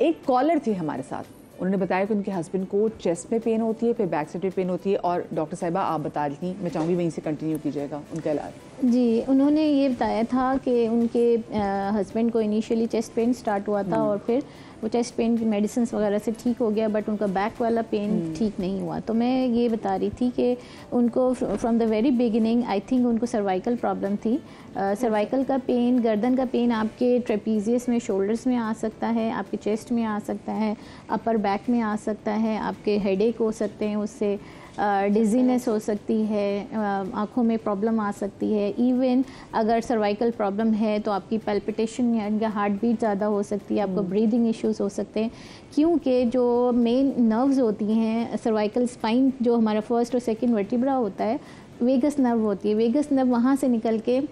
एक कॉलर थी हमारे साथ, उन्होंने बताया कि उनके हस्बैंड को चेस्ट में पेन होती है, फिर बैक साइड में पेन होती है, और डॉक्टर साहिबा आप बता रही थी, मैं चाहूँगी वहीं से कंटिन्यू कीजिएगा उनका इलाज। जी, उन्होंने ये बताया था कि उनके हस्बैंड को इनिशियली चेस्ट पेन स्टार्ट हुआ था और फिर वो चेस्ट पेन की मेडिसिन वगैरह से ठीक हो गया, बट उनका बैक वाला पेन ठीक नहीं हुआ। तो मैं ये बता रही थी कि उनको from the very beginning I think उनको सर्वाइकल प्रॉब्लम थी। सर्वाइकल का पेन, गर्दन का पेन आपके ट्रेपीजियस में, शोल्डर्स में आ सकता है, आपके चेस्ट में आ सकता है, अपर बैक में आ सकता है, आपके हेडेक हो सकते हैं उससे, डिजीनेस हो सकती है, आँखों में प्रॉब्लम आ सकती है। इवन अगर सर्वाइकल प्रॉब्लम है तो आपकी पैल्पिटेशन या हार्ट बीट ज़्यादा हो सकती है, आपको ब्रीदिंग इश्यूज हो सकते हैं, क्योंकि जो मेन नर्व्स होती हैं सर्वाइकल स्पाइन, जो हमारा फर्स्ट और सेकंड वर्टिब्रा होता है, वेगस नर्व होती है, वेगस नर्व वहाँ से निकल के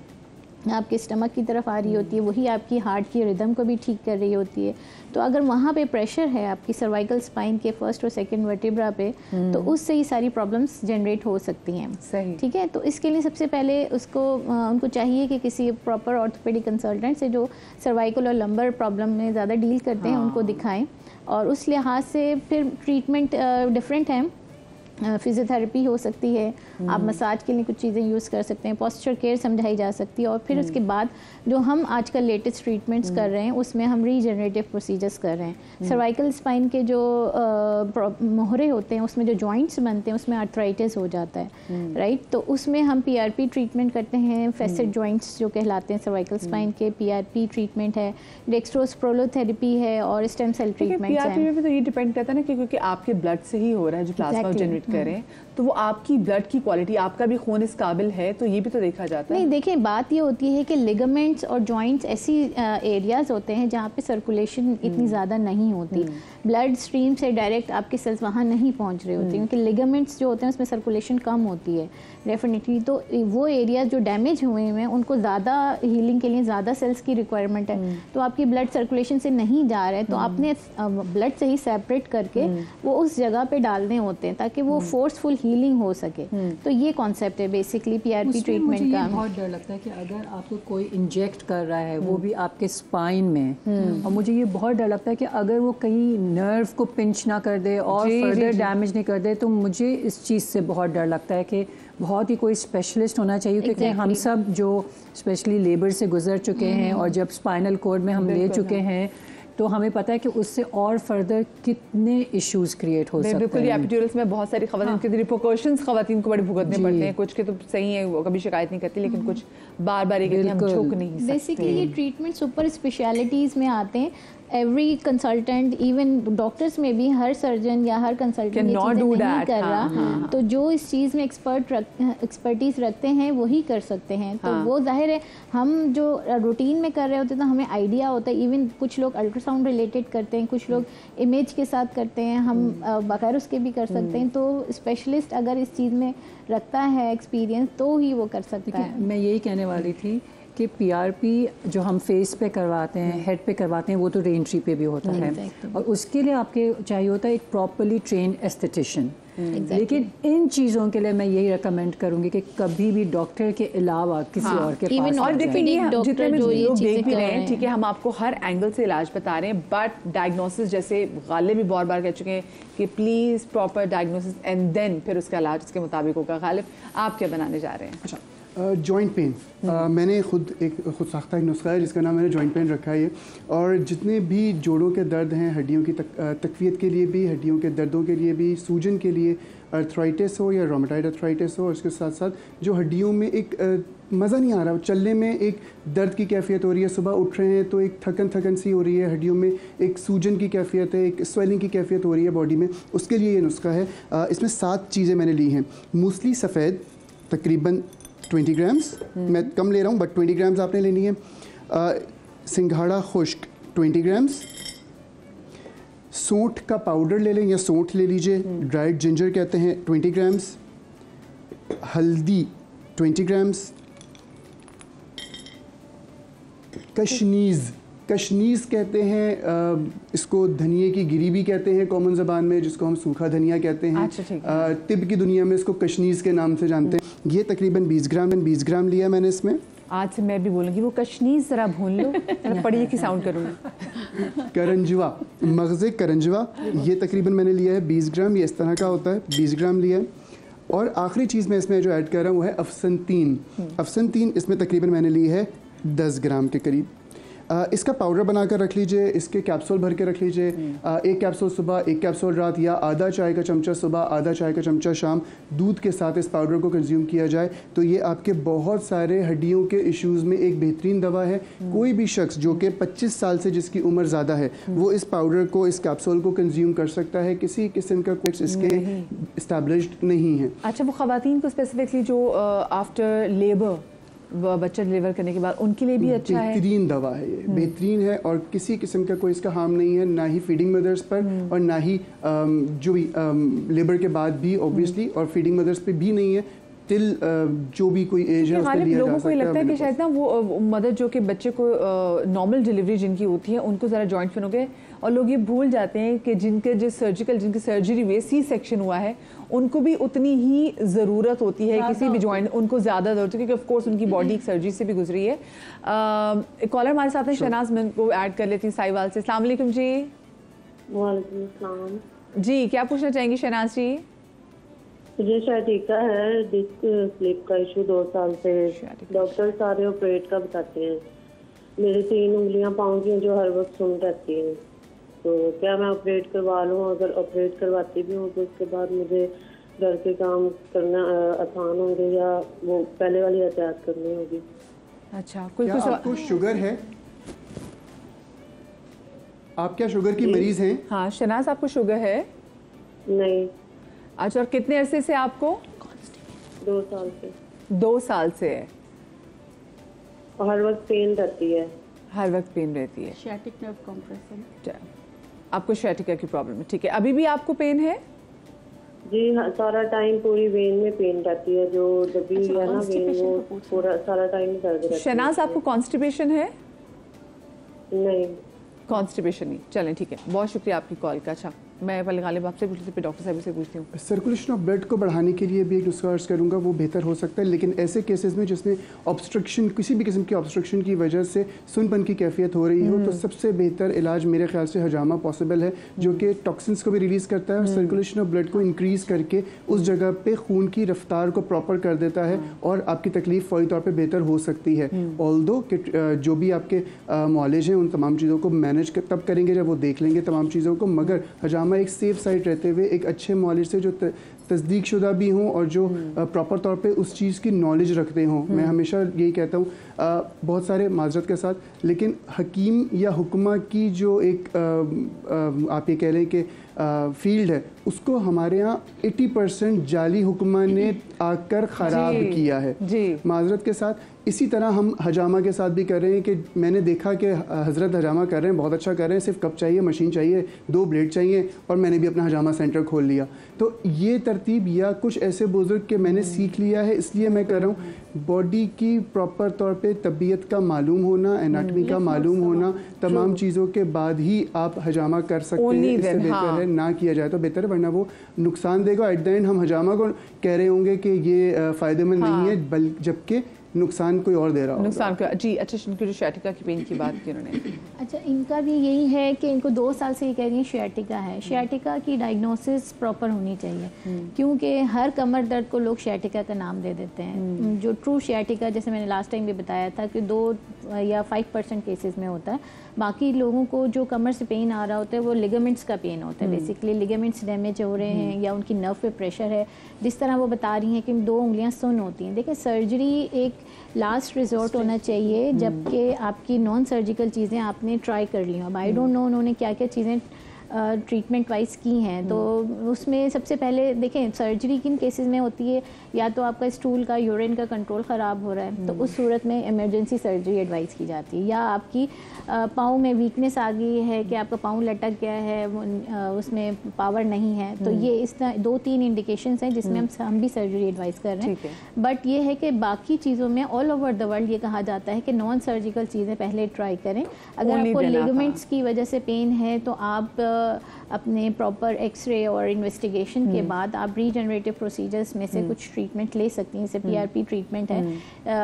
आपके स्टमक की तरफ आ रही होती है, वही आपकी हार्ट की रिदम को भी ठीक कर रही होती है। तो अगर वहाँ पे प्रेशर है आपकी सर्वाइकल स्पाइन के फर्स्ट और सेकंड वर्टिब्रा पे, तो उससे ही सारी प्रॉब्लम्स जनरेट हो सकती हैं। सही, ठीक है। तो इसके लिए सबसे पहले उनको चाहिए कि किसी प्रॉपर ऑर्थोपेडिक कंसल्टेंट से जो सर्वाइकल और लंबर प्रॉब्लम में ज़्यादा डील करते हैं उनको दिखाएं, और उस लिहाज से फिर ट्रीटमेंट डिफरेंट है। फिजियोथेरेपी हो सकती है, आप मसाज के लिए कुछ चीज़ें यूज़ कर सकते हैं, पोस्चर केयर समझाई जा सकती है, और फिर उसके बाद जो हम आजकल लेटेस्ट ट्रीटमेंट्स कर रहे हैं उसमें हम रीजनरेटिव प्रोसीजर्स कर रहे हैं। सर्वाइकल स्पाइन के जो मोहरे होते हैं उसमें जो जॉइंट्स बनते हैं उसमें आर्थराइटिस हो जाता है, राइट। तो उसमें हम पीआरपी ट्रीटमेंट करते हैं, फैसेट जॉइंट्स जो कहलाते हैं सर्वाइकल स्पाइन के, पीआरपी ट्रीटमेंट है, डेक्स्ट्रोज प्रोलोथेरेपी है, और स्टेम सेल ट्रीटमेंट है। पीआरपी में भी तो ये डिपेंड करता है ना कि क्योंकि आपके ब्लड से ही हो रहा है जो प्लाज्मा जनरेट करें, तो वो आपकी ब्लड की क्वालिटी, आपका भी खून इस काबिल है, तो ये भी तो देखा जाता है। नहीं, देखें बात ये होती है कि लिगामेंट्स और जॉइंट्स ऐसी एरियाज होते हैं जहाँ पे सर्कुलेशन इतनी ज़्यादा नहीं होती, ब्लड स्ट्रीम से डायरेक्ट आपके सेल्स वहाँ नहीं पहुँच रहे होते, क्योंकि लिगामेंट्स जो होते हैं उसमें सर्कुलेशन कम होती है डेफिनेटली। तो वो एरियाज जो डैमेज हुए हैं उनको ज़्यादा हीलिंग के लिए ज़्यादा सेल्स की रिक्वायरमेंट है, तो आपकी ब्लड सर्कुलेशन से नहीं जा रहा है, तो आपने ब्लड से ही सेपरेट करके वो उस जगह पे डालने होते हैं ताकि वो फोर्सफुल हीलिंग हो सके। तो ये कॉन्सेप्ट है बेसिकली पीआरपी ट्रीटमेंट का। बहुत डर लगता है कि अगर आपको कोई इंजेक्ट कर रहा है वो भी आपके स्पाइन में, और मुझे ये बहुत डर लगता है कि अगर वो कहीं नर्व को पिंच ना कर दे और फर्दर डैमेज नहीं कर दे, तो मुझे इस चीज़ से बहुत डर लगता है कि बहुत ही कोई स्पेशलिस्ट होना चाहिए, क्योंकि हम सब जो स्पेशली लेबर से गुजर चुके हैं और जब स्पाइनल कॉर्ड में हम ले चुके हैं, तो हमें पता है कि उससे और फर्दर कितने इश्यूज क्रिएट हो सकते हैं। बिल्कुल, एपिड्यूरल्स में बहुत सारी खवातीन के रिपोर्शंस खवातीन को बड़े भुगतने पड़ते हैं, कुछ के तो सही है वो कभी शिकायत नहीं करती, लेकिन कुछ बार बार एक हम झुक नहीं सकते। बेसिकली ये ट्रीटमेंट सुपर स्पेशलिटीज़ में आते हैं। एवरी कंसल्टेंट, इवन डॉक्टर्स में भी हर सर्जन या हर कंसल्टेंट ये चीज़ें नहीं कर रहा, तो जो इस चीज़ में एक्सपर्टीज़ रखते हैं वही कर सकते हैं। तो वो जाहिर है हम जो रूटीन में कर रहे होते हैं तो हमें आइडिया होता है, इवन कुछ लोग अल्ट्रासाउंड रिलेटेड करते हैं, कुछ लोग इमेज के साथ करते हैं, हम बगैर उसके भी कर सकते हैं। तो स्पेशलिस्ट अगर इस चीज़ में रखता है एक्सपीरियंस तो ही वो कर सकता है। मैं यही कहने वाली थी कि पीआरपी जो हम फेस पे करवाते हैं, हेड पे करवाते हैं, वो तो रेंट्री पे भी होता है, और उसके लिए आपके चाहिए होता है एक प्रॉपर्ली ट्रेन्ड एस्थेटिशियन। लेकिन इन चीज़ों के लिए मैं यही रिकमेंड करूंगी कि कभी भी डॉक्टर के अलावा किसी और के पास, और देखिए जितने भी लोग देख भी रहे हैं, ठीक है, हम आपको हर एंगल से इलाज बता रहे हैं, बट डायग्नोसिस जैसे गालिब भी बहुत बार कह चुके हैं कि please proper diagnosis and then फिर उसका इलाज उसके मुताबिक होगा। गालिब, आप क्या बनाने जा रहे हैं? अच्छा, जॉइंट पेन, मैंने खुद साख्ता एक नुस्खा है जिसका नाम मैंने जॉइंट पेन रखा है, और जितने भी जोड़ों के दर्द हैं, हड्डियों की तकवीत के लिए भी, हड्डियों के दर्दों के लिए भी, सूजन के लिए, अर्थराइटिस हो या रोमेटॉइड अर्थराइटिस हो, और उसके साथ साथ जो हड्डियों में एक मज़ा नहीं आ रहा, चलने में एक दर्द की कैफियत हो रही है, सुबह उठ रहे हैं तो एक थकन सी हो रही है, हड्डियों में एक सूजन की कैफियत है, एक स्वेलिंग की कैफियत हो रही है बॉडी में, उसके लिए ये नुस्खा है। इसमें 7 चीज़ें मैंने ली हैं। मूसली सफ़ेद तकरीबन 20 ग्राम्स, मैं कम ले रहा हूँ बट 20 ग्राम्स आपने लेनी है। सिंघाड़ा खुश्क 20 ग्राम्स, सूंठ का पाउडर ले लें या सूंठ ले लीजिए, ड्राइड जिंजर कहते हैं 20 ग्राम्स, हल्दी 20 ग्राम्स, कशनीज़ कहते हैं, इसको धनिए की गिरी भी कहते हैं कॉमन ज़बान में, जिसको हम सूखा धनिया कहते हैं। अच्छा, तिब की दुनिया में इसको कशनीज़ के नाम से जानते हैं। ये तकरीबन 20 ग्राम लिया मैंने इसमें। आज से मैं भी बोलूँगी वो कशनीज़ ज़रा भून लो, पढ़िए की साउंड करूँगी। करंजवा, मगज़े करंजवा, ये तकरीबन मैंने लिया है 20 ग्राम, ये इस तरह का होता है, 20 ग्राम लिया है। और आखिरी चीज़ मैं इसमें जो ऐड कर रहा हूँ वो है अफसनतीन। अफसनतीन इसमें तकरीबन मैंने ली है 10 ग्राम के करीब। इसका पाउडर बनाकर रख लीजिए, इसके कैप्सूल भर के रख लीजिए, एक कैप्सूल सुबह, एक कैप्सूल रात, या आधा चाय का चमचा सुबह, आधा चाय का चमचा शाम दूध के साथ इस पाउडर को कंज्यूम किया जाए तो ये आपके बहुत सारे हड्डियों के इश्यूज़ में एक बेहतरीन दवा है। कोई भी शख्स जो कि 25 साल से जिसकी उम्र ज़्यादा है वो इस पाउडर को, इस कैप्सूल को कंज्यूम कर सकता है, किसी किस्म का कुछ इसके इस्टेब्लिश्ड नहीं है। अच्छा, वो ख़वातीन को स्पेसिफिकली जो आफ्टर लेबर बच्चा डिलीवर करने के बाद उनके लिए भी अच्छा है, बेहतरीन दवा है ये, बेहतरीन है और किसी किस्म का कोई इसका हार्म नहीं है, ना ही फीडिंग मदर्स पर और ना ही जो भी लेबर के बाद भी ऑब्वियसली, और फीडिंग मदर्स पे भी नहीं है, टिल जो भी कोई एज है उस पे लिया जा सकता है। लोगों को लगता है कि शायद ना वो मदर जो कि बच्चे को नॉर्मल डिलीवरी जिनकी होती है उनको ज़रा जॉइंट पेन हो गए, और लोग ये भूल जाते हैं कि जिनकी सर्जरी हुई, सी सेक्शन हुआ है, उनको भी उतनी ही ज़रूरत होती है किसी भी जॉइंट, उनको ज़्यादा ज़रूरत है क्योंकि ऑफ कोर्स उनकी बॉडी एक सर्जरी से भी गुजरी है। कॉलर हमारे साथ हैं, शहनाज, मैं को ऐड कर लेती हूँ साहिवाल से। अस्सलाम वालेकुम जी। वालेकुम अस्सलाम जी, क्या पूछना चाहेंगी शहनाज जी? मुझे शायद है डिस्क स्लिप का इशू 2 साल से, डॉक्टर सारे ऑपरेट का बताते हैं। मेरी 3 उंगलियां पाँव की जो हर वक्त सुन रहती हैं, तो क्या मैं ऑपरेट करवा लूँ? अगर ऑपरेट करवाती भी हूँ तो उसके बाद मुझे घर के काम करना आसान होंगे या वो पहले वाली एहतियात करनी होगी? अच्छा, क्या आपको शुगर है? आप क्या शुगर की मरीज हैं? हाँ शहनाज, आपको शुगर है? नहीं। अच्छा, और कितने अरसे से आपको? 2 साल से। 2 साल से है, और हर वक्त पेन रहती है? हर वक्त पेन रहती है। शाटिक नर्व कंप्रेशन, आपको शाटिका की प्रॉब्लम है, ठीक है। अभी भी आपको पेन है? जी हाँ, सारा टाइम पूरी वेन में पेन रहती है, जो जब भी है ना वेन वो पूरा सारा टाइम दर्द रहता है। शहनाज, आपको कॉन्स्टिपेशन है? नहीं, कॉन्स्टिपेशन नहीं, चलें ठीक है, बहुत शुक्रिया आपकी कॉल का। अच्छा, मैं पहले गालिब आपसे पूछती थी, फिर डॉक्टर साहब से पूछती हूँ। सर्कुलेशन ऑफ ब्लड को बढ़ाने के लिए भी एक नुस्खा अर्ज करूँगा, वो बेहतर हो सकता है, लेकिन ऐसे केसेस में जिसमें ऑब्स्ट्रक्शन, किसी भी किस्म की ऑब्स्ट्रक्शन की वजह से सुनपन की कैफियत हो रही हो, तो सबसे बेहतर इलाज मेरे ख्याल से हजामा पॉसिबल है, जो कि टॉक्सिन्स को भी रिलीज़ करता है और सर्कुलेशन ऑफ ब्लड को इंक्रीज़ करके उस जगह पे खून की रफ्तार को प्रॉपर कर देता है और आपकी तकलीफ फौरी तौर पर बेहतर हो सकती है। ऑल्दो कि जो भी आपके मॉलेज हैं उन तमाम चीज़ों को मैनेज तब करेंगे जब वो देख लेंगे तमाम चीज़ों को, मगर हजामा एक सेफ साइड रहते हुए एक अच्छे मॉलेज से जो तस्दीक शुदा भी हों और जो प्रॉपर तौर पे उस चीज़ की नॉलेज रखते हों। मैं हमेशा यही कहता हूँ, बहुत सारे माजरत के साथ, लेकिन हकीम या हुक्मा की जो एक आप ये कह लें कि फील्ड है, उसको हमारे यहाँ 80% जाली हुक्मा ने आकर ख़राब किया है माजरत के साथ। इसी तरह हम हजामा के साथ भी कर रहे हैं कि मैंने देखा कि हज़रत हजामा कर रहे हैं, बहुत अच्छा कर रहे हैं, सिर्फ कप चाहिए, मशीन चाहिए, 2 ब्लेड चाहिए, और मैंने भी अपना हजामा सेंटर खोल लिया। तो ये तरतीब या कुछ ऐसे बुजुर्ग के मैंने सीख लिया है, इसलिए मैं कर रहा हूँ। बॉडी की प्रॉपर तौर पे तबीयत का मालूम होना, एनाटमी का मालूम होना, तमाम चीज़ों के बाद ही आप हजामा कर सकते हैं। इससे बेहतर है ना किया जाए तो बेहतर है, वरना वो नुकसान देगा। एट द एंड हम हजामा को कह रहे होंगे कि ये फ़ायदेमंद नहीं है, बल्कि जबकि नुकसान कोई और दे रहा हो नुकसान का। जी अच्छा, इनकी जो शाटिका की पेन की बात की उन्होंने, अच्छा इनका भी यही है कि इनको 2 साल से ये कह रही हैं शाटिका है। शाटिका की डायग्नोसिस प्रॉपर होनी चाहिए, क्योंकि हर कमर दर्द को लोग शाटिका का नाम दे देते हैं। जो ट्रू शाटिका, जैसे मैंने लास्ट टाइम भी बताया था कि 2 या 5% केसेस में होता है, बाकी लोगों को जो कमर से पेन आ रहा होता है वो लिगामेंट्स का पेन होता है। बेसिकली लिगामेंट्स डैमेज हो रहे हैं या उनकी नर्व पे प्रेशर है। जिस तरह वो बता रही हैं कि 2 उंगलियां सुन होती हैं, देखिए सर्जरी एक लास्ट रिजॉर्ट होना चाहिए, जबकि आपकी नॉन सर्जिकल चीज़ें आपने ट्राई कर ली। अब आई डोंट नो उन्होंने क्या क्या चीज़ें ट्रीटमेंट वाइज की हैं, तो उसमें सबसे पहले देखें सर्जरी किन केसेस में होती है, या तो आपका स्टूल का यूरिन का कंट्रोल ख़राब हो रहा है तो उस सूरत में इमरजेंसी सर्जरी एडवाइस की जाती है, या आपकी पाँव में वीकनेस आ गई है कि आपका पाँव लटक गया है, उसमें पावर नहीं है, तो ये इस 2-3 इंडिकेशंस हैं जिसमें हम भी सर्जरी एडवाइस कर रहे हैं। बट ये है कि बाकी चीज़ों में ऑल ओवर द वर्ल्ड ये कहा जाता है कि नॉन सर्जिकल चीज़ें पहले ट्राई करें। अगर आपको लिगामेंट्स की वजह से पेन है तो आप अपने प्रॉपर एक्सरे और इन्वेस्टिगेशन के बाद आप रीजनरेटिव प्रोसीजर्स में से कुछ ट्रीटमेंट ले सकती हैं, जैसे PRP ट्रीटमेंट है।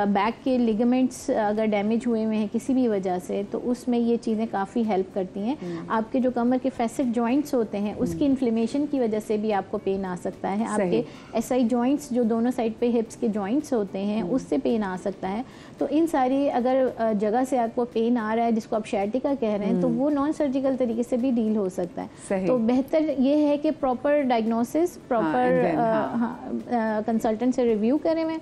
बैक के लिगामेंट्स अगर डैमेज हुए हुए हैं किसी भी वजह से तो उसमें ये चीज़ें काफ़ी हेल्प करती हैं। आपके जो कमर के फैसेट जॉइंट्स होते हैं उसकी इन्फ्लेमेशन की वजह से भी आपको पेन आ सकता है। आपके SI जॉइंट्स जो दोनों साइड पे हिप्स के जॉइंट्स होते हैं उससे पेन आ सकता है। तो इन सारी अगर जगह से आपको पेन आ रहा है जिसको आप शैटिका कह रहे हैं तो वो नॉन सर्जिकल तरीके से भी डील हो सकता है। तो बेहतर ये है कि प्रॉपर डायग्नोसिस, प्रॉपर कंसल्टेंट से रिव्यू करें में,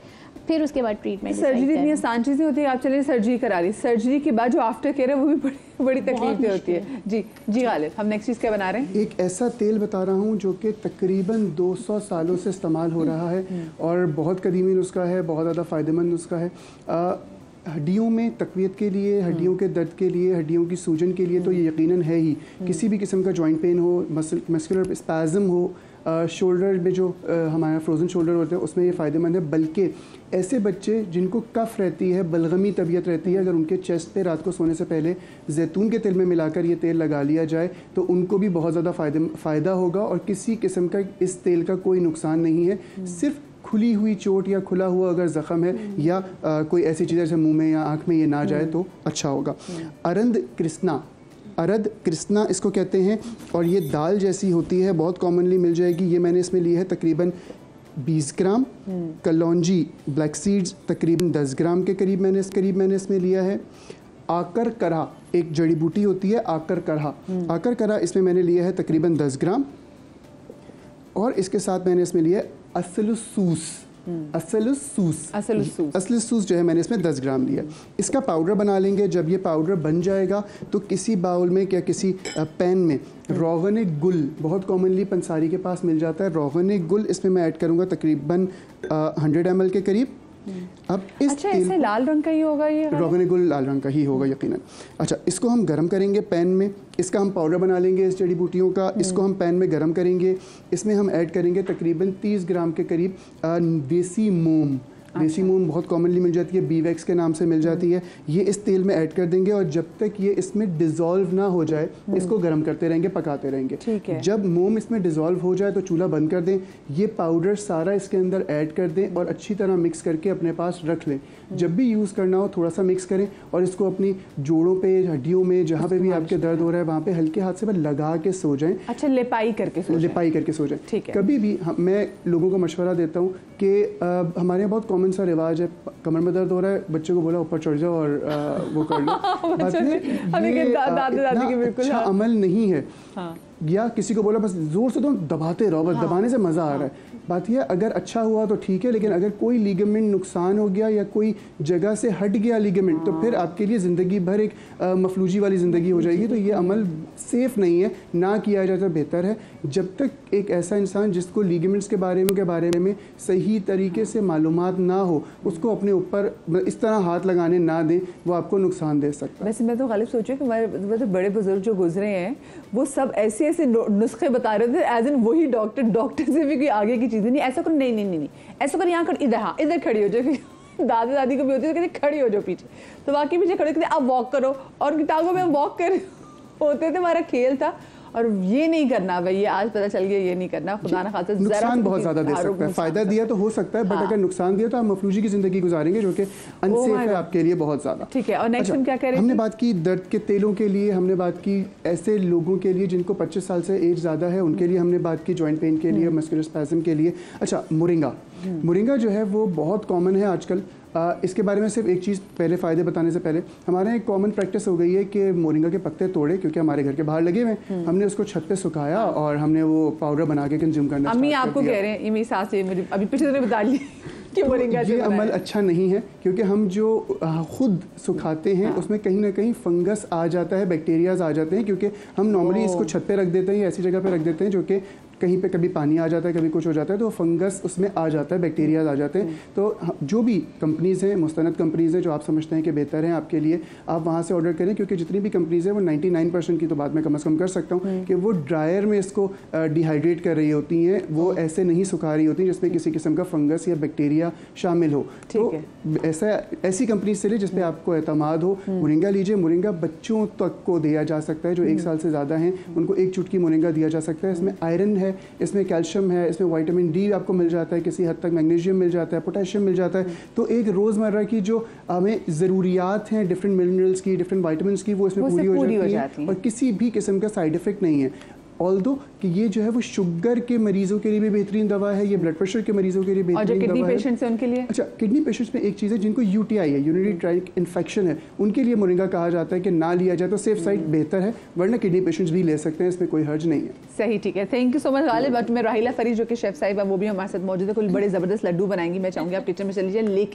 फिर उसके बाद ट्रीटमेंट। सर्जरी इतनी आसान चीज़ नहीं होती है, आप चलिए सर्जरी करा ली, सर्जरी के बाद जो आफ्टर केयर है वो भी बड़ी तकलीफ होती है। जी गालिब, हम नेक्स्ट चीज़ क्या बना रहे हैं? एक ऐसा तेल बता रहा हूँ जो कि तकरीबन 200 सालों से इस्तेमाल हो रहा है और बहुत कदीमी नुस्खा है, बहुत ज़्यादा फ़ायदेमंद नुस्खा है। हड्डियों में तकवीत के लिए, हड्डियों के दर्द के लिए, हड्डियों की सूजन के लिए तो ये यकीनन है ही। किसी भी किस्म का जॉइंट पेन हो, मस्कुलर स्पैज़म हो, शोल्डर में जो हमारा फ्रोज़न शोल्डर होते हैं उसमें ये फ़ायदेमंद है। बल्कि ऐसे बच्चे जिनको कफ़ रहती है, बलगमी तबीयत रहती है, अगर उनके चेस्ट पे रात को सोने से पहले जैतून के तेल में मिलाकर ये तेल लगा लिया जाए तो उनको भी बहुत ज़्यादा फ़ायदा होगा और किसी किस्म का इस तेल का कोई नुकसान नहीं है। सिर्फ खुली हुई चोट या खुला हुआ अगर ज़ख़म है या कोई ऐसी चीज़ जैसे मुंह में या आँख में ये ना जाए तो अच्छा होगा। अरद कृष्णा इसको कहते हैं और ये दाल जैसी होती है, बहुत कॉमनली मिल जाएगी। ये मैंने इसमें लिया है तकरीबन 20 ग्राम। कलौंजी ब्लैक सीड्स तकरीबन 10 ग्राम के करीब मैंने इसमें लिया है। आकर करहा एक जड़ी बूटी होती है, आकर करहा इसमें मैंने लिया है तकरीबन 10 ग्राम। और इसके साथ मैंने इसमें लिया है असलसूस जो है मैंने इसमें 10 ग्राम लिया। इसका पाउडर बना लेंगे। जब ये पाउडर बन जाएगा तो किसी बाउल में या किसी पैन में रोगन गुल, बहुत कॉमनली पंसारी के पास मिल जाता है, रोगन गुल इसमें मैं ऐड करूँगा तकरीबन 100 ml के करीब। अब इस अच्छा, ऐसे लाल रंग का ही होगा ये? रोगन गुल लाल रंग का ही होगा यकीनन। अच्छा, इसको हम गरम करेंगे पैन में। इसका हम पाउडर बना लेंगे इस जड़ी बूटियों का। इसको हम पैन में गरम करेंगे। इसमें हम ऐड करेंगे तकरीबन 30 ग्राम के करीब देसी मोम। देसी मोम बहुत कॉमनली मिल जाती है, बीवैक्स के नाम से मिल जाती है। ये इस तेल में ऐड कर देंगे और जब तक ये इसमें डिज़ोल्व ना हो जाए इसको गर्म करते रहेंगे, पकाते रहेंगे। ठीक है। जब मोम इसमें डिज़ोल्व हो जाए तो चूल्हा बंद कर दें। ये पाउडर सारा इसके अंदर ऐड कर दें और अच्छी तरह मिक्स करके अपने पास रख लें। जब भी यूज़ करना हो थोड़ा सा मिक्स करें और इसको अपनी जोड़ों पे, हड्डियों में, जहाँ पे भी आपके दर्द हो रहा है वहाँ पे हल्के हाथ से लगा के सो जाएं। अच्छा, लिपाई करके सो जाएं। ठीक है। कभी भी मैं लोगों को मशवरा देता हूँ कि हमारे यहाँ बहुत कॉमन सा रिवाज है, कमर में दर्द हो रहा है, बच्चे को बोला ऊपर चढ़ जाओ और वो कर लो। अच्छा अमल नहीं है। या किसी को बोला बस जोर से तुम दबाते रहो, बस दबाने से मज़ा आ रहा है। बात यह अगर अच्छा हुआ तो ठीक है, लेकिन अगर कोई लिगामेंट नुकसान हो गया या कोई जगह से हट गया लिगामेंट तो फिर आपके लिए ज़िंदगी भर एक मफलूजी वाली ज़िंदगी हो जाएगी। तो ये अमल सेफ़ नहीं है, ना किया जाए तो बेहतर है। जब तक एक ऐसा इंसान जिसको लिगामेंट्स के बारे में सही तरीके से मालूमात ना हो उसको अपने ऊपर इस तरह हाथ लगाने ना दें, वो आपको नुकसान दे सकता है। वैसे मैं तो गालिब सोचूं कि हमारे बड़े बुजुर्ग जो गुजरे हैं वो सब ऐसे नुस्खे बता रहे थे एज इन वही डॉक्टर से भी कोई आगे की चीज़ें नहीं। ऐसा करो, नहीं ऐसा कर, यहाँ कर, इधर खड़ी हो जाए। दादा दादी को भी होती है कहते खड़ी हो जाओ पीछे, तो बाकी पीछे खड़े कहते आप वॉक करो, और किताबों में हम वॉक कर होते थे, हमारा खेल था। और ये नहीं करना भाई, ये आज पता चल गया ये नहीं करना, खुदा ना खासा नुकसान बहुत ज़्यादा दे सकता है। फ़ायदा दिया तो हो सकता है, बट अगर नुकसान दिया तो आप मफलूजी की ज़िंदगी गुजारेंगे जो कि अनसेफ है आपके लिए बहुत ज़्यादा। ठीक है। और नेक्स्ट हम क्या करें? हमने बात की दर्द के तेलों के लिए, हमने बात की ऐसे लोगों के लिए जिनको 25 साल से एज ज़्यादा है, उनके लिए हमने बात की जॉइंट पेन के लिए, मस्कुलर स्पैज़म के लिए। अच्छा, मोरिंगा जो है वो बहुत कॉमन है आजकल। इसके बारे में सिर्फ एक चीज़ पहले फ़ायदे बताने से पहले, हमारे यहाँ एक कॉमन प्रैक्टिस हो गई है कि मोरिंगा के पत्ते तोड़े, क्योंकि हमारे घर के बाहर लगे हुए, हमने उसको छत पे सुखाया और हमने वो पाउडर बना के कंज्यूम करना। अम्मी आपको कह रहे हैं, ये मेरी सास, ये मुझे अभी पिछले दिन बता ली कि मोरिंगा ये अमल अच्छा नहीं है, क्योंकि हम जो खुद सुखाते हैं उसमें कहीं ना कहीं फंगस आ जाता है, बैक्टीरियाज आ जाते हैं, क्योंकि हम नॉर्मली इसको छत पे रख देते हैं या ऐसी जगह पे रख देते हैं जो कि कहीं पे कभी पानी आ जाता है, कभी कुछ हो जाता है, तो फंगस उसमें आ जाता है, बैक्टीरिया आ जाते हैं। तो जो भी कंपनीज़ हैं, मुस्तनद कंपनीज़ हैं जो आप समझते हैं कि बेहतर हैं आपके लिए, आप वहाँ से ऑर्डर करें, क्योंकि जितनी भी कंपनीज़ हैं वो 99% की तो बात मैं कम से कम कर सकता हूँ कि वो ड्रायर में इसको डिहाइड्रेट कर रही होती हैं, वो ऐसे नहीं सुखा रही होती जिसमें किसी किस्म का फंगस या बैक्टीरिया शामिल हो। तो ऐसी कंपनी से ले जिस पे आपको एतमाद हो। मोरिंगा लीजिए, मोरिंगा बच्चों तक को दिया जा सकता है जो 1 साल से ज़्यादा हैं, उनको 1 चुटकी मोरिंगा दिया जा सकता है। इसमें आयरन है, इसमें कैल्शियम है, इसमें विटामिन डी आपको मिल जाता है, किसी हद तक मैग्नीशियम मिल जाता है, पोटेशियम मिल जाता है। तो एक रोज़मर्रा की जो हमें ज़रूरियात हैं डिफरेंट मिनरल्स की, डिफरेंट विटामिन्स की, वो इसमें पूरी हो जाती है और किसी भी किस्म का साइड इफेक्ट नहीं है। ऑल्दो कि ये जो है वो शुगर के मरीजों के लिए भी बेहतरीन दवा है, ये ब्लड प्रेशर के मरीजों के लिए बेहतरीन दवा है। और जो किडनी पेशेंट्स हैं उनके लिए, अच्छा, किडनी पेशेंट्स में एक चीज़ है जिनको यूटीआई है, यूरिनरी ट्रैक्ट इन्फेक्शन है, उनके लिए मोरिंगा कहा जाता है कि ना लिया जाए तो सेफ साइड बेहतर है, वरना किडनी पेशेंट्स भी ले सकते हैं, इसमें कोई हर्ज नहीं है। सही, ठीक है, thank you so much Ghalib. मैं राहिला फरीद जो कि शेफ साहिब है वो भी हमारे साथ मौजूद है, कुछ बड़े ज़बरदस्त लड्डू बनाएंगी। मैं चाहूँगी आप किचन में चलीजिए, लेकिन